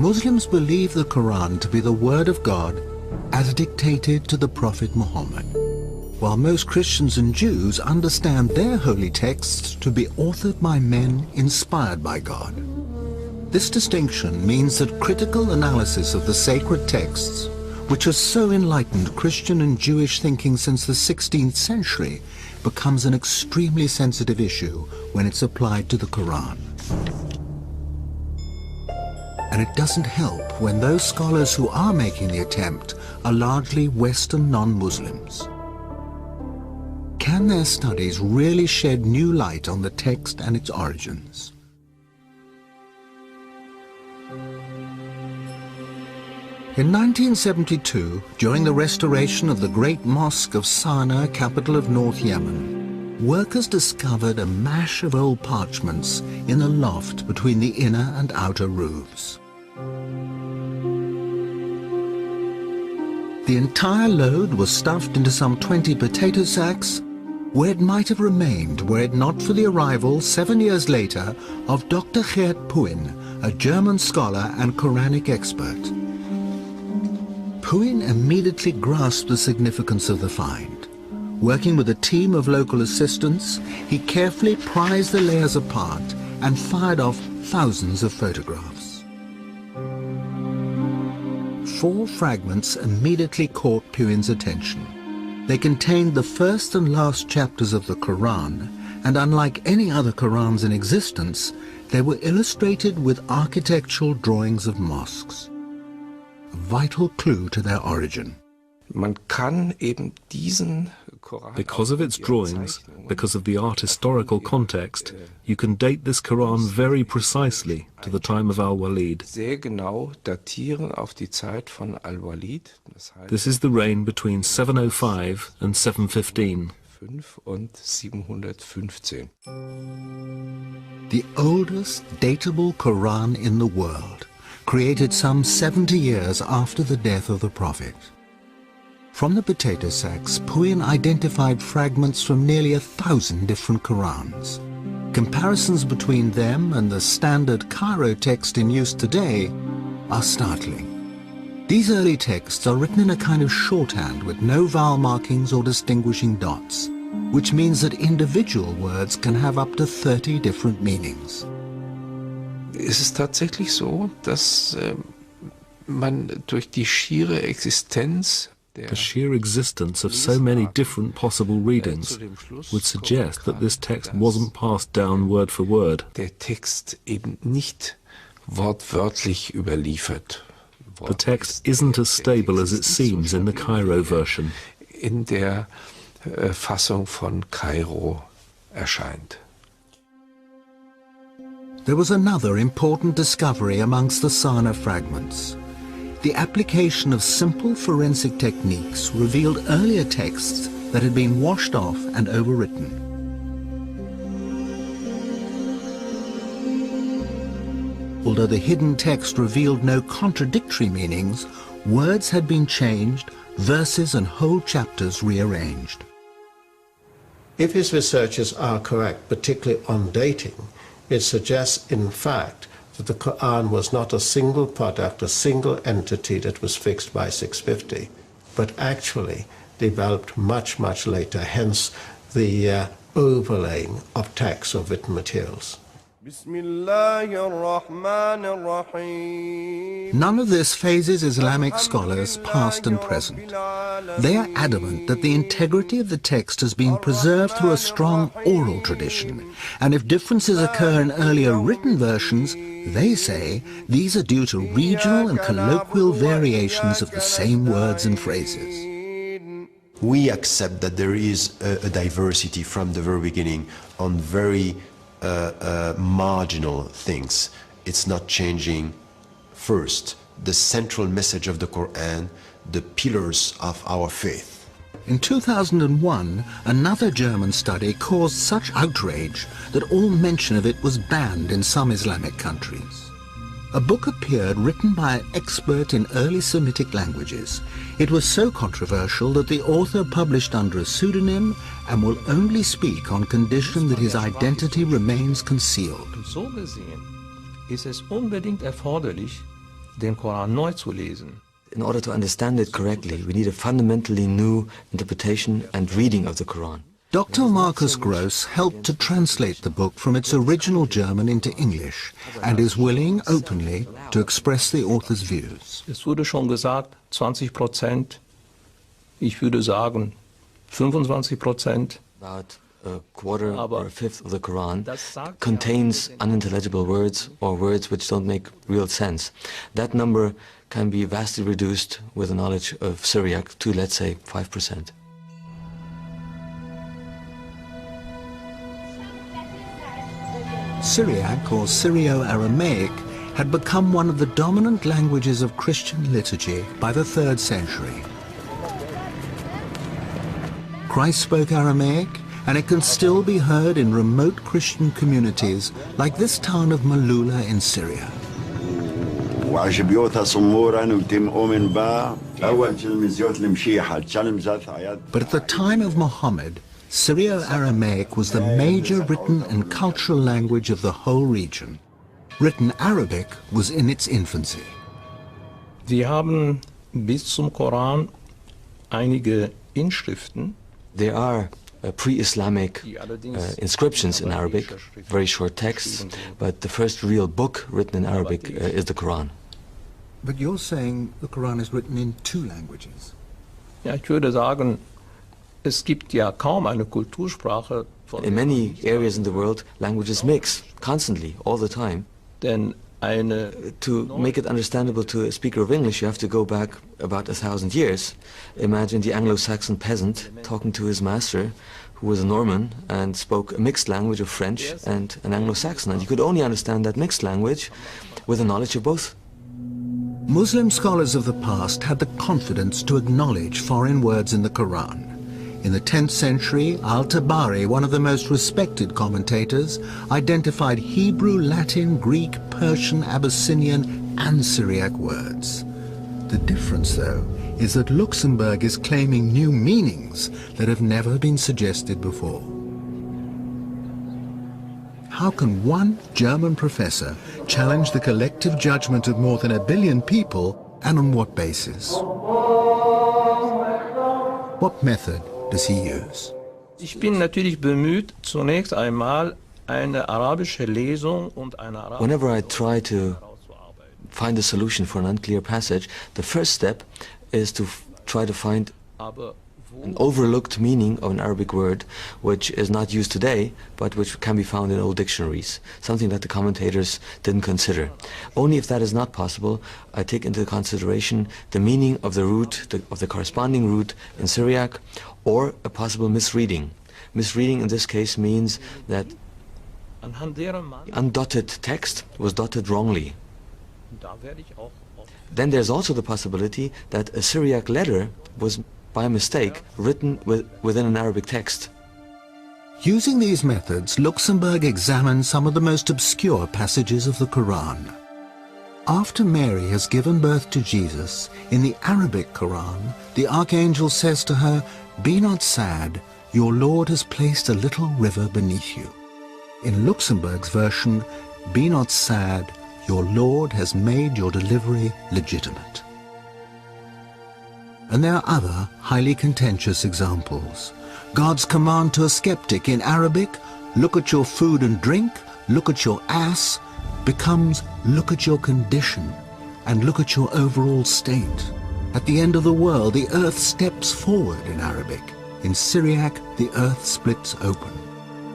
Muslims believe the Quran to be the word of God as dictated to the Prophet Muhammad, while most Christians and Jews understand their holy texts to be authored by men inspired by God. This distinction means that critical analysis of the sacred texts, which has so enlightened Christian and Jewish thinking since the 16th century, becomes an extremely sensitive issue when it's applied to the Quran. And it doesn't help when those scholars who are making the attempt are largely Western non-Muslims. Can their studies really shed new light on the text and its origins? In 1972, during the restoration of the Great Mosque of Sana'a, capital of North Yemen, workers discovered a mash of old parchments in a loft between the inner and outer roofs. The entire load was stuffed into some 20 potato sacks, where it might have remained were it not for the arrival 7 years later of Dr. Geert Puin, a German scholar and Quranic expert. Puin immediately grasped the significance of the find. Working with a team of local assistants, he carefully prized the layers apart and fired off thousands of photographs. 4 fragments immediately caught Puin's attention. They contained the first and last chapters of the Quran, and unlike any other Qurans in existence, they were illustrated with architectural drawings of mosques. A vital clue to their origin. Man kann eben diesen Koran, because of its drawings, because of the art historical context, you can date this Quran very precisely to the time of Al-Walid. sehr genau datieren auf die Zeit von Al-Walid. This is the reign between 705 and 715. 5 und 715. The oldest datable Quran in the world, created some 70 years after the death of the Prophet. From the potato sacks, Puin identified fragments from nearly 1,000 different Qurans. Comparisons between them and the standard Cairo text in use today are startling. These early texts are written in a kind of shorthand with no vowel markings or distinguishing dots, which means that individual words can have up to 30 different meanings. Es ist tatsächlich so, dass man durch die schiere Existenz The sheer existence of so many different possible readings would suggest that this text wasn't passed down word for word. Der Text eben nicht wortwörtlich überliefert. The text isn't as stable as it seems in the Cairo version. In der Fassung von Kairo erscheint. There was another important discovery amongst the Sana'a fragments. The application of simple forensic techniques revealed earlier texts that had been washed off and overwritten. Although the hidden text revealed no contradictory meanings, words had been changed, verses and whole chapters rearranged. If his researches are correct, particularly on dating, it suggests, in fact, that the Quran was not a single product, a single entity that was fixed by 650, but actually developed much, much later, hence the overlaying of texts or written materials. None of this phases Islamic scholars, past and present. They are adamant that the integrity of the text has been preserved through a strong oral tradition, and if differences occur in earlier written versions, they say these are due to regional and colloquial variations of the same words and phrases. We accept that there is a diversity from the very beginning on very marginal things. It's not changing first the central message of the Quran, the pillars of our faith. In 2001, another German study caused such outrage that all mention of it was banned in some Islamic countries. A book appeared written by an expert in early Semitic languages. It was so controversial that the author published under a pseudonym and will only speak on condition that his identity remains concealed. So gesehen ist es unbedingt erforderlich, den Koran neu zu lesen. In order to understand it correctly, we need a fundamentally new interpretation and reading of the Quran. Dr. Markus Gross helped to translate the book from its original German into English and is willing openly to express the author's views. Es wurde schon gesagt, 20%, ich würde sagen 25%. About a quarter or a fifth of the Quran contains unintelligible words or words which don't make real sense. That number can be vastly reduced with the knowledge of Syriac to, let's say, 5%. Syriac or Syrio-Aramaic had become one of the dominant languages of Christian liturgy by the 3rd century. Christ spoke Aramaic, and it can still be heard in remote Christian communities like this town of Malula in Syria. But at the time of Muhammad, Syrio-Aramaic was the major written and cultural language of the whole region. Written Arabic was in its infancy. Wir haben bis zum Koran einige Inschriften. There are pre-Islamic inscriptions in Arabic, very short texts, but the first real book written in Arabic is the Quran. But you're saying the Quran is written in 2 languages. Ja, ich würde sagen, es gibt ja kaum eine Kultursprache von... In many areas in the world, languages mix constantly, all the time. Denn to make it understandable to a speaker of English, you have to go back about 1,000 years. Imagine the Anglo-Saxon peasant talking to his master, who was a Norman and spoke a mixed language of French and an Anglo-Saxon. And you could only understand that mixed language with the knowledge of both. Muslim scholars of the past had the confidence to acknowledge foreign words in the Quran. In the 10th century, Al-Tabari, one of the most respected commentators, identified Hebrew, Latin, Greek, Persian, Abyssinian, and Syriac words. The difference, though, is that Luxembourg is claiming new meanings that have never been suggested before. How can one German professor challenge the collective judgment of more than 1 billion people, and on what basis? What method does he use? Ich bin natürlich bemüht, zunächst einmal eine arabische Lesung und eine arabische... Whenever I try to find a solution for an unclear passage, the first step is to try to find an overlooked meaning of an Arabic word which is not used today, but which can be found in old dictionaries, something that the commentators didn't consider. Only if that is not possible, I take into consideration the meaning of the root, of the corresponding root in Syriac, or a possible misreading. Misreading in this case means that undotted text was dotted wrongly. Then there's also the possibility that a Syriac letter was by mistake written within an Arabic text. Using these methods, Luxembourg examined some of the most obscure passages of the Quran. After Mary has given birth to Jesus, in the Arabic Quran, the archangel says to her, "Be not sad, your Lord has placed a little river beneath you." In Luxembourg's version, "Be not sad, your Lord has made your delivery legitimate." And there are other highly contentious examples. God's command to a skeptic in Arabic, "Look at your food and drink, look at your ass," becomes "Look at your condition and look at your overall state." At the end of the world, the earth steps forward in Arabic. In Syriac, the earth splits open.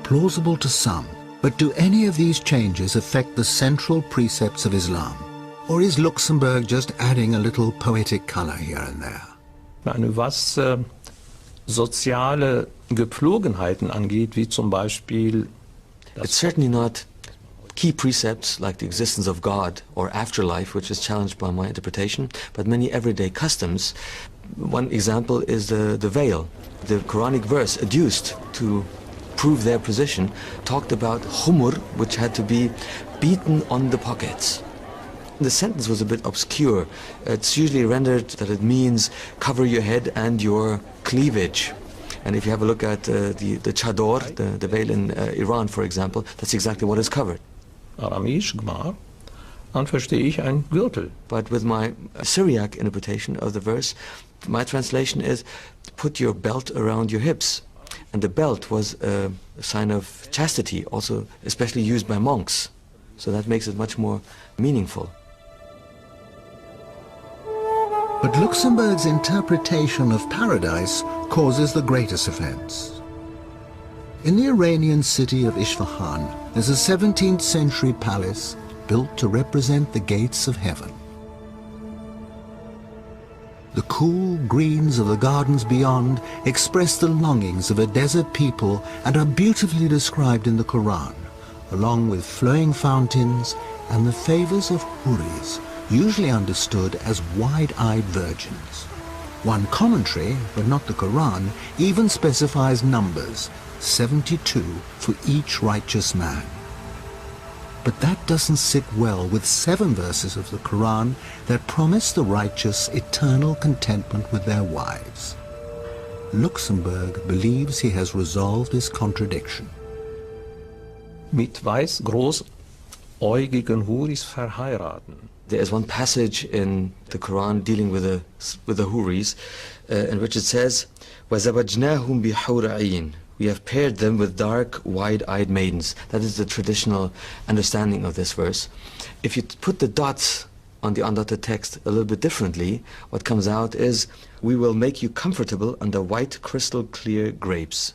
Plausible to some, but do any of these changes affect the central precepts of Islam? Or is Luxembourg just adding a little poetic color here and there? Was soziale Gepflogenheiten angeht, wie zum Beispiel... It's certainly not key precepts like the existence of God or afterlife, which is challenged by my interpretation, but many everyday customs. One example is the veil. The Quranic verse adduced to prove their position talked about humur, which had to be beaten on the pockets. The sentence was a bit obscure. It's usually rendered that it means cover your head and your cleavage. And if you have a look at the chador, the veil in Iran, for example, that's exactly what is covered. Aramäisch Gmar, dann verstehe ich ein Gürtel. But with my Syriac interpretation of the verse, my translation is, put your belt around your hips. And the belt was a sign of chastity, also especially used by monks. So that makes it much more meaningful. But Luxemburg's interpretation of paradise causes the greatest offense. In the Iranian city of Isfahan, there's a 17th century palace built to represent the gates of heaven. The cool greens of the gardens beyond express the longings of a desert people and are beautifully described in the Quran, along with flowing fountains and the favors of huris, usually understood as wide-eyed virgins. One commentary, but not the Quran, even specifies numbers, 72 for each righteous man. But that doesn't sit well with 7 verses of the Quran that promise the righteous eternal contentment with their wives. Luxemburg believes he has resolved his contradiction. Mit weiß großäugigen Huris verheiraten. There is one passage in the Quran dealing with the Huris, in which it says, وَزَوَجْنَاهُمْ بِحُورَ عِينٍ. We have paired them with dark, wide-eyed maidens. That is the traditional understanding of this verse. If you put the dots on the undotted text a little bit differently, what comes out is, we will make you comfortable under white, crystal-clear grapes.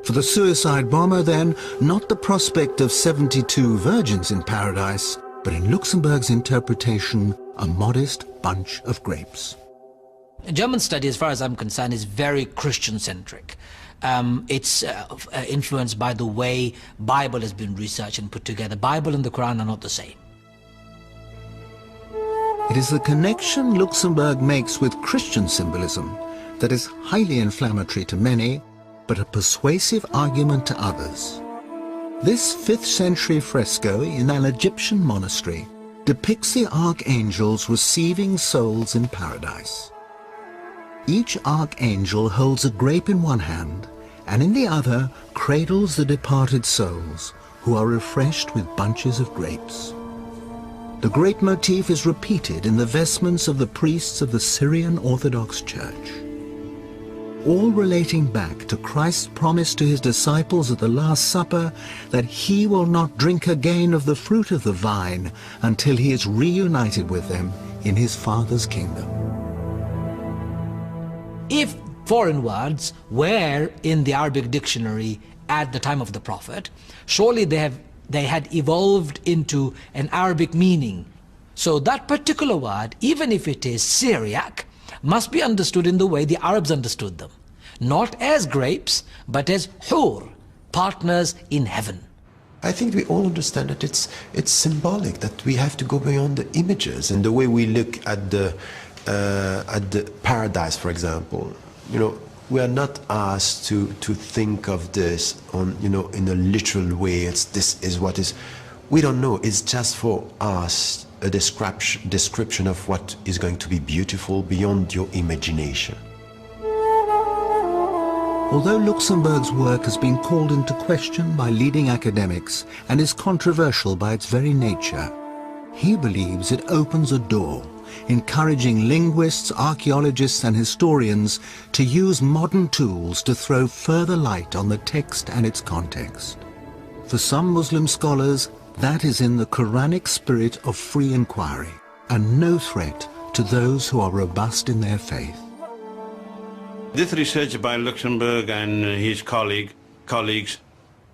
For the suicide bomber, then, not the prospect of 72 virgins in paradise, but in Luxemburg's interpretation, a modest bunch of grapes. German study, as far as I'm concerned, is very Christian-centric. It's influenced by the way Bible has been researched and put together. Bible and the Quran are not the same. It is the connection Luxemburg makes with Christian symbolism that is highly inflammatory to many, but a persuasive argument to others. This 5th century fresco in an Egyptian monastery depicts the archangels receiving souls in paradise. Each archangel holds a grape in one hand, and in the other cradles the departed souls, who are refreshed with bunches of grapes. The grape motif is repeated in the vestments of the priests of the Syrian Orthodox Church, all relating back to Christ's promise to his disciples at the Last Supper that he will not drink again of the fruit of the vine until he is reunited with them in his Father's kingdom. If foreign words were in the Arabic dictionary at the time of the Prophet, surely they had evolved into an Arabic meaning. So that particular word, even if it is Syriac, must be understood in the way the Arabs understood them. Not as grapes, but as hur, partners in heaven. I think we all understand that it's symbolic, that we have to go beyond the images and the way we look at the paradise, for example. You know, we are not asked to think of this on, you know, in a literal way. This is what is. We don't know. It's just for us a description of what is going to be beautiful beyond your imagination. Although Luxemburg's work has been called into question by leading academics and is controversial by its very nature, he believes it opens a door, encouraging linguists, archaeologists and historians to use modern tools to throw further light on the text and its context. For some Muslim scholars, that is in the Quranic spirit of free inquiry and no threat to those who are robust in their faith. This research by Luxemburg and his colleagues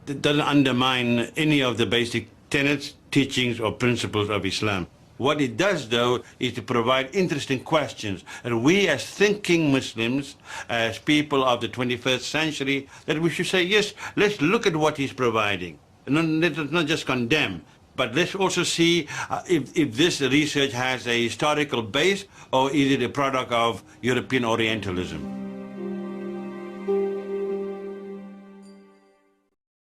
doesn't undermine any of the basic tenets, teachings or principles of Islam. What it does, though, is to provide interesting questions. And we as thinking Muslims, as people of the 21st century, that we should say, yes, let's look at what he's providing. And let's not just condemn, but let's also see if this research has a historical base or is it a product of European Orientalism.